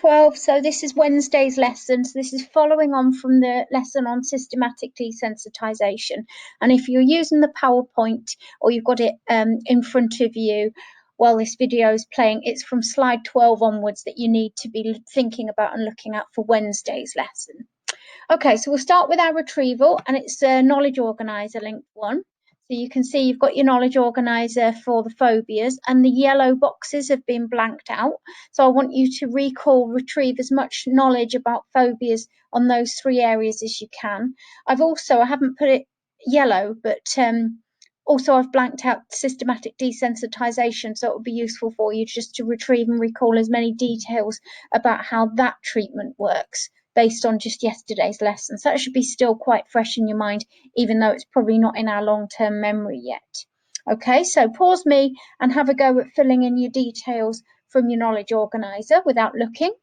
12. So this is Wednesday's lesson. So this is following on from the lesson on systematic desensitization. And if you're using the PowerPoint or you've got it in front of you while this video is playing, it's from slide 12 onwards that you need to be thinking about and looking at for Wednesday's lesson. Okay, so we'll start with our retrieval, and it's a knowledge organizer link 1. So you can see you've got your knowledge organizer for the phobias, and the yellow boxes have been blanked out. So I want you to retrieve as much knowledge about phobias on those 3 areas as you can. I haven't put it yellow, but also I've blanked out systematic desensitization, so it will be useful for you just to retrieve and recall as many details about how that treatment works based on just yesterday's lesson. So that should be still quite fresh in your mind, even though it's probably not in our long-term memory yet. Okay, so pause me and have a go at filling in your details from your knowledge organizer without looking.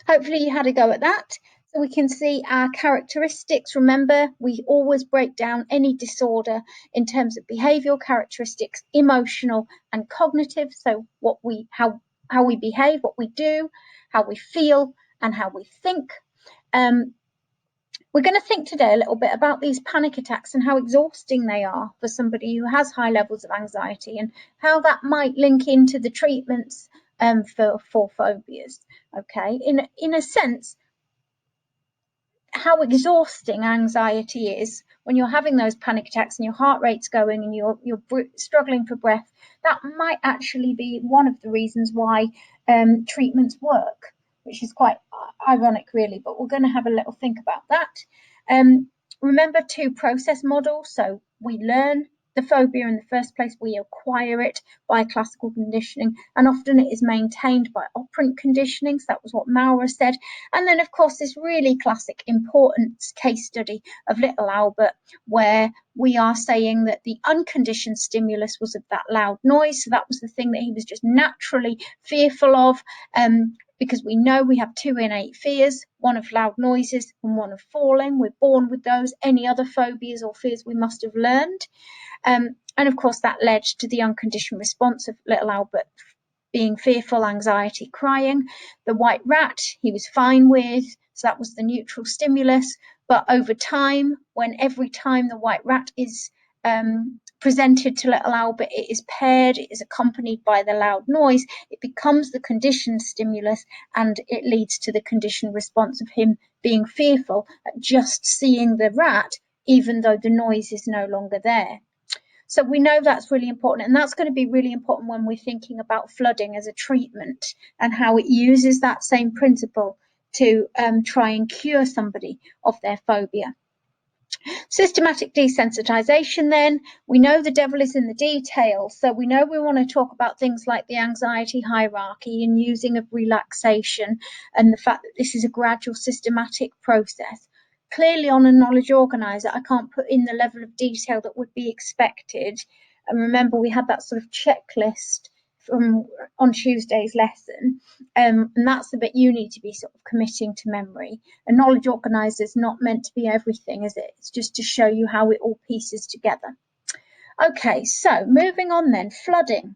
Hopefully you had a go at that. So we can see our characteristics. Remember, we always break down any disorder in terms of behavioural characteristics, emotional and cognitive. So how we behave, what we do, how we feel, and how we think. We're going to think today a little bit about these panic attacks and how exhausting they are for somebody who has high levels of anxiety, and how that might link into the treatments for phobias. Okay, in a sense, how exhausting anxiety is when you're having those panic attacks and your heart rate's going and you're struggling for breath. That might actually be one of the reasons why treatments work, which is quite ironic really, but we're going to have a little think about that. Remember 2 process models. So we learn the phobia in the first place, we acquire it by classical conditioning, and often it is maintained by operant conditioning. So that was what Maurer said. And then, of course, this really classic important case study of little Albert, where we are saying that the unconditioned stimulus was of that loud noise. So that was the thing that he was just naturally fearful of, because we know we have 2 innate fears, one of loud noises and one of falling. We're born with those. Any other phobias or fears we must have learned. And of course, that led to the unconditioned response of little Albert being fearful, anxiety, crying. The white rat, he was fine with, so that was the neutral stimulus. But over time, when every time the white rat is presented to little Albert, it is paired, it is accompanied by the loud noise, it becomes the conditioned stimulus, and it leads to the conditioned response of him being fearful at just seeing the rat, even though the noise is no longer there. So we know that's really important, and that's going to be really important when we're thinking about flooding as a treatment and how it uses that same principle to try and cure somebody of their phobia. Systematic desensitization, then, we know the devil is in the details. So we know we want to talk about things like the anxiety hierarchy and using of relaxation, and the fact that this is a gradual systematic process. Clearly, on a knowledge organizer, I can't put in the level of detail that would be expected. And remember, we had that sort of checklist on Tuesday's lesson, and that's the bit you need to be sort of committing to memory. A knowledge organizer is not meant to be everything, is it? It's just to show you how it all pieces together. Okay, so moving on then, flooding.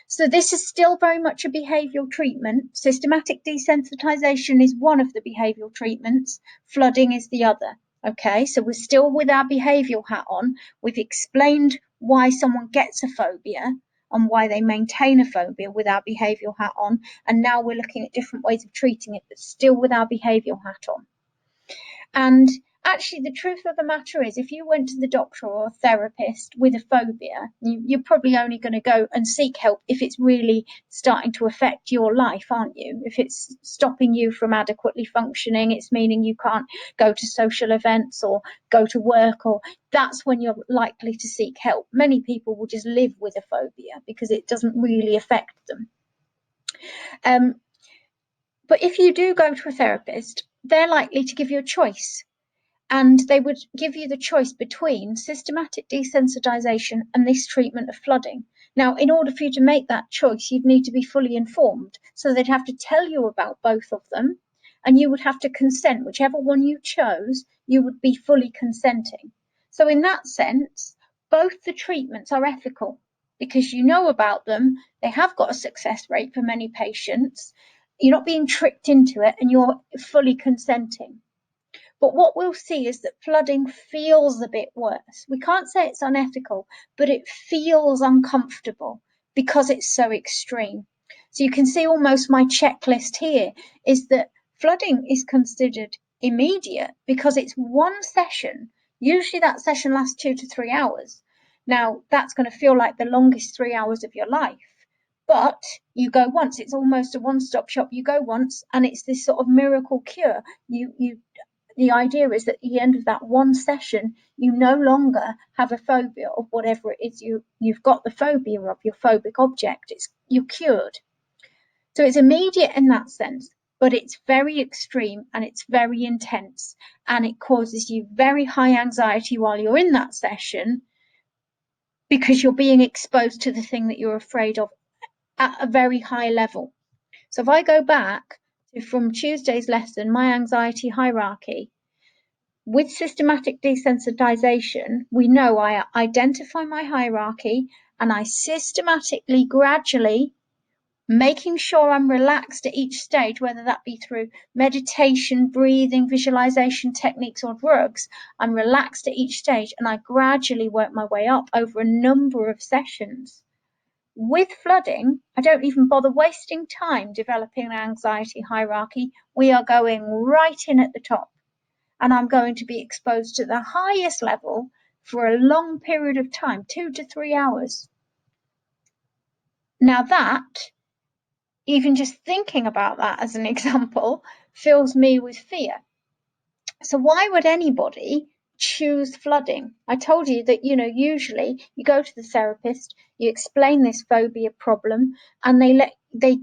So this is still very much a behavioural treatment. Systematic desensitization is one of the behavioural treatments. Flooding is the other. Okay, so we're still with our behavioural hat on. We've explained why someone gets a phobia and why they maintain a phobia with our behavioural hat on. And now we're looking at different ways of treating it, but still with our behavioural hat on. And actually, the truth of the matter is, if you went to the doctor or a therapist with a phobia, you're probably only going to go and seek help if it's really starting to affect your life, aren't you? If it's stopping you from adequately functioning, it's meaning you can't go to social events or go to work, or that's when you're likely to seek help. Many people will just live with a phobia because it doesn't really affect them. But if you do go to a therapist, they're likely to give you a choice. And they would give you the choice between systematic desensitization and this treatment of flooding. Now, in order for you to make that choice, you'd need to be fully informed. So they'd have to tell you about both of them, and you would have to consent. Whichever one you chose, you would be fully consenting. So in that sense, both the treatments are ethical because you know about them. They have got a success rate for many patients. You're not being tricked into it, and you're fully consenting. But what we'll see is that flooding feels a bit worse. We can't say it's unethical, but it feels uncomfortable because it's so extreme. So you can see almost my checklist here is that flooding is considered immediate because it's one session. Usually that session lasts 2 to 3 hours. Now, that's going to feel like the longest 3 hours of your life. But you go once, it's almost a one-stop shop. You go once, and it's this sort of miracle cure. The idea is that at the end of that one session, you no longer have a phobia of whatever it is you've got the phobia of, your phobic object. You're cured. So it's immediate in that sense, but it's very extreme and it's very intense, and it causes you very high anxiety while you're in that session because you're being exposed to the thing that you're afraid of at a very high level. So if I go back to from Tuesday's lesson, my anxiety hierarchy, with systematic desensitization, we know I identify my hierarchy and I systematically, gradually, making sure I'm relaxed at each stage, whether that be through meditation, breathing, visualization techniques, or drugs. I'm relaxed at each stage and I gradually work my way up over a number of sessions. With flooding, I don't even bother wasting time developing an anxiety hierarchy. We are going right in at the top, and I'm going to be exposed to the highest level for a long period of time, 2 to 3 hours. Now that, even just thinking about that as an example, fills me with fear. So why would anybody choose flooding? I told you that, usually you go to the therapist, you explain this phobia problem, and they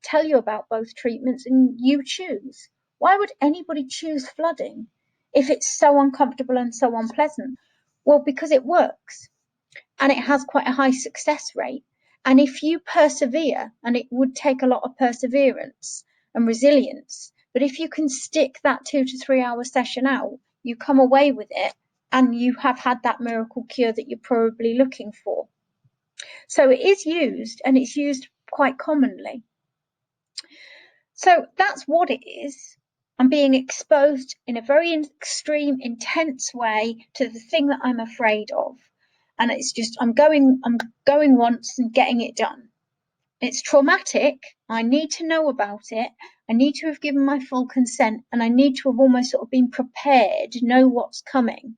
tell you about both treatments and you choose. Why would anybody choose flooding if it's so uncomfortable and so unpleasant? Well, because it works and it has quite a high success rate. And if you persevere, and it would take a lot of perseverance and resilience, but if you can stick that 2 to 3 hour session out, you come away with it and you have had that miracle cure that you're probably looking for. So it is used, and it's used quite commonly. So that's what it is. I'm being exposed in a very extreme, intense way to the thing that I'm afraid of. And it's just, I'm going once and getting it done. It's traumatic. I need to know about it. I need to have given my full consent, and I need to have almost sort of been prepared, know what's coming.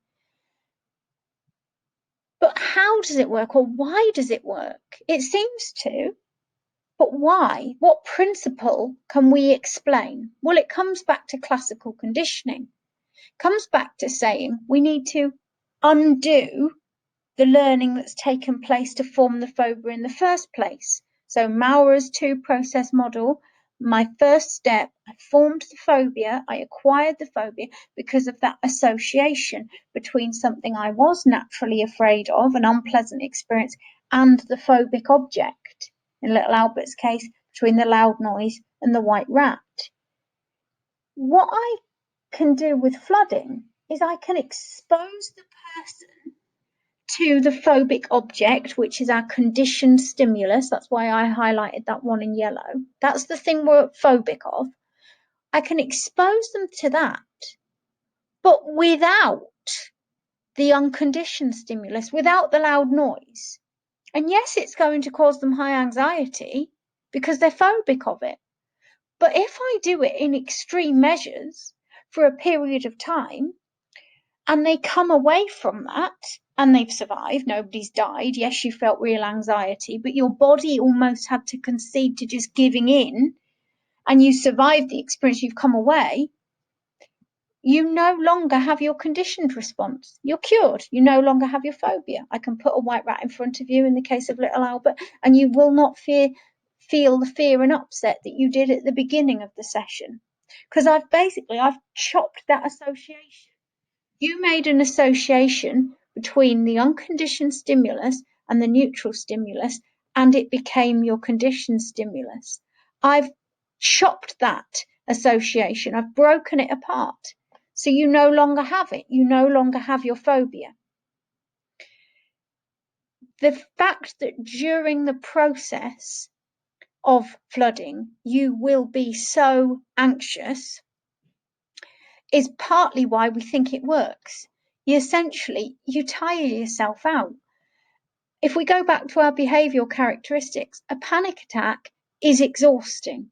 But how does it work, or why does it work? It seems to, but why? What principle can we explain? Well, it comes back to classical conditioning. It comes back to saying we need to undo the learning that's taken place to form the phobia in the first place. So Mauer's two-process model, my first step, I formed the phobia, I acquired the phobia because of that association between something I was naturally afraid of, an unpleasant experience, and the phobic object. In little Albert's case, between the loud noise and the white rat. What I can do with flooding is I can expose the person to the phobic object, which is our conditioned stimulus. That's why I highlighted that one in yellow. That's the thing we're phobic of. I can expose them to that, but without the unconditioned stimulus, without the loud noise. And yes, it's going to cause them high anxiety because they're phobic of it. But if I do it in extreme measures for a period of time, and they come away from that and they've survived, nobody's died. Yes, you felt real anxiety, but your body almost had to concede to just giving in, and you survived the experience, you've come away. You no longer have your conditioned response. You're cured. You no longer have your phobia. I can put a white rat in front of you in the case of little Albert, and you will not feel the fear and upset that you did at the beginning of the session. Because I've chopped that association. You made an association between the unconditioned stimulus and the neutral stimulus, and it became your conditioned stimulus. I've chopped that association. I've broken it apart. So you no longer have it. You no longer have your phobia. The fact that during the process, of flooding, you will be so anxious, is partly why we think it works. You tire yourself out. If we go back to our behavioural characteristics, a panic attack is exhausting.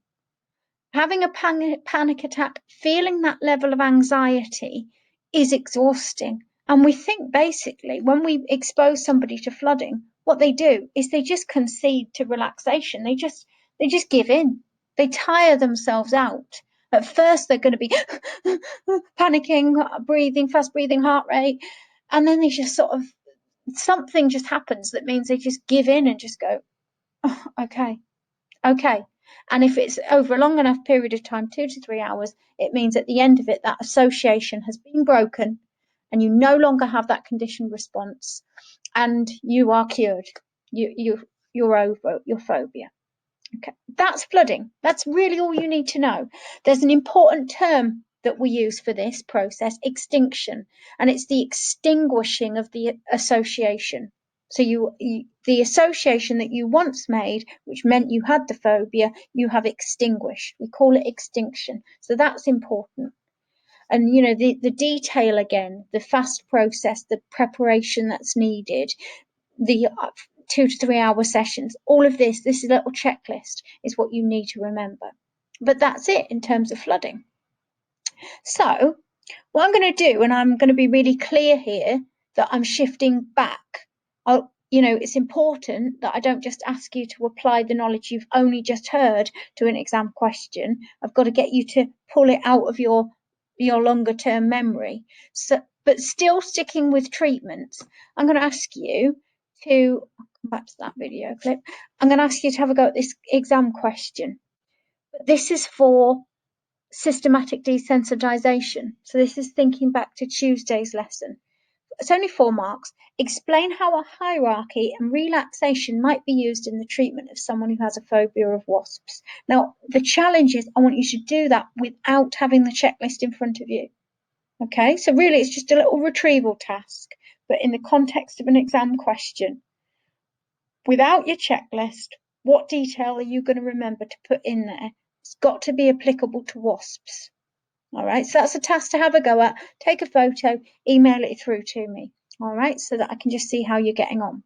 Having a panic attack, feeling that level of anxiety is exhausting. And we think basically when we expose somebody to flooding, what they do is they just concede to relaxation. They just give in. They tire themselves out. At first they're going to be panicking, breathing, fast breathing, heart rate, and then they just sort of, something just happens that means they just give in and just go, oh, okay. And if it's over a long enough period of time, 2 to 3 hours, it means at the end of it, that association has been broken and you no longer have that conditioned response and you are cured. You're over your phobia. Okay, that's flooding. That's really all you need to know. There's an important term that we use for this process, extinction, and it's the extinguishing of the association. So the association that you once made, which meant you had the phobia, you have extinguished. We call it extinction. So that's important. And the detail again, the fast process, the preparation that's needed, the 2 to 3 hour sessions, all of this little checklist is what you need to remember. But that's it in terms of flooding. So what I'm going to do, and I'm going to be really clear here that I'm shifting back. It's important that I don't just ask you to apply the knowledge you've only just heard to an exam question. I've got to get you to pull it out of your longer term memory. So, but still sticking with treatments, I'm going to ask you to, I'll come back to that video clip. I'm going to ask you to have a go at this exam question. But this is for systematic desensitization. So this is thinking back to Tuesday's lesson. It's only 4 marks. Explain how a hierarchy and relaxation might be used in the treatment of someone who has a phobia of wasps. Now, the challenge is I want you to do that without having the checklist in front of you. Okay, so really it's just a little retrieval task, but in the context of an exam question. Without your checklist, what detail are you going to remember to put in there? It's got to be applicable to wasps. All right, so that's a task to have a go at. Take a photo, email it through to me. All right, so that I can just see how you're getting on.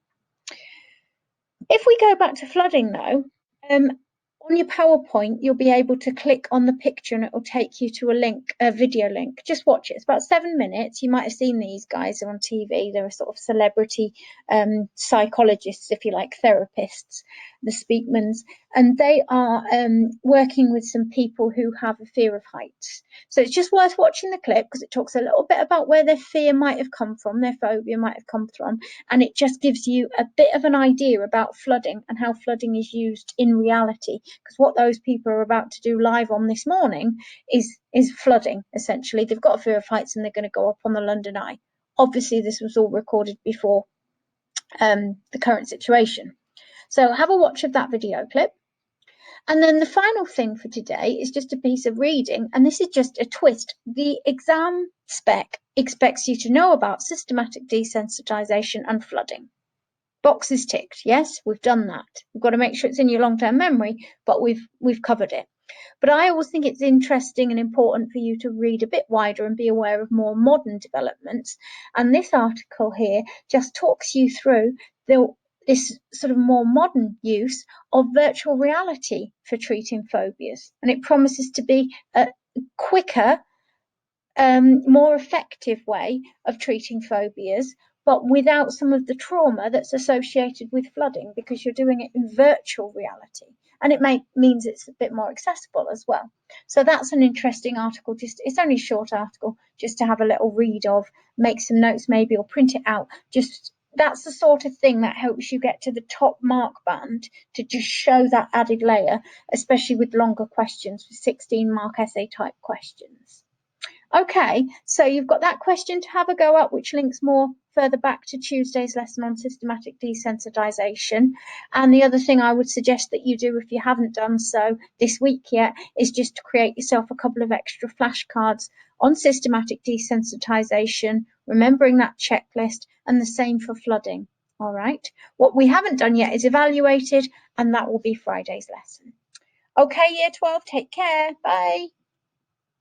If we go back to flooding though, on your PowerPoint, you'll be able to click on the picture and it will take you to a video link. Just watch it. It's about 7 minutes. You might have seen these guys. They're on TV. They're a sort of celebrity psychologists, if you like, therapists, the Speakmans. And they are working with some people who have a fear of heights. So it's just worth watching the clip because it talks a little bit about where their fear might have come from, their phobia might have come from, and it just gives you a bit of an idea about flooding and how flooding is used in reality. Because what those people are about to do live on this morning is flooding, essentially. They've got a fear of heights and they're going to go up on the London Eye. Obviously, this was all recorded before the current situation. So have a watch of that video clip. And then the final thing for today is just a piece of reading, and this is just a twist. The exam spec expects you to know about systematic desensitization and flooding. Boxes ticked. Yes, we've done that. We've got to make sure it's in your long-term memory, but we've covered it. But I always think it's interesting and important for you to read a bit wider and be aware of more modern developments. And this article here just talks you through this sort of more modern use of virtual reality for treating phobias. And it promises to be a quicker, more effective way of treating phobias, but without some of the trauma that's associated with flooding, because you're doing it in virtual reality. And it means it's a bit more accessible as well. So that's an interesting article. It's only a short article, just to have a little read of, make some notes maybe, or print it out. That's the sort of thing that helps you get to the top mark band, to just show that added layer, especially with longer questions, with 16-mark essay type questions. Okay, so you've got that question to have a go at, which links more further back to Tuesday's lesson on systematic desensitization. And the other thing I would suggest that you do, if you haven't done so this week yet, is just to create yourself a couple of extra flashcards on systematic desensitization, remembering that checklist, and the same for flooding. All right. What we haven't done yet is evaluated and that will be Friday's lesson. Okay, Year 12, take care. Bye.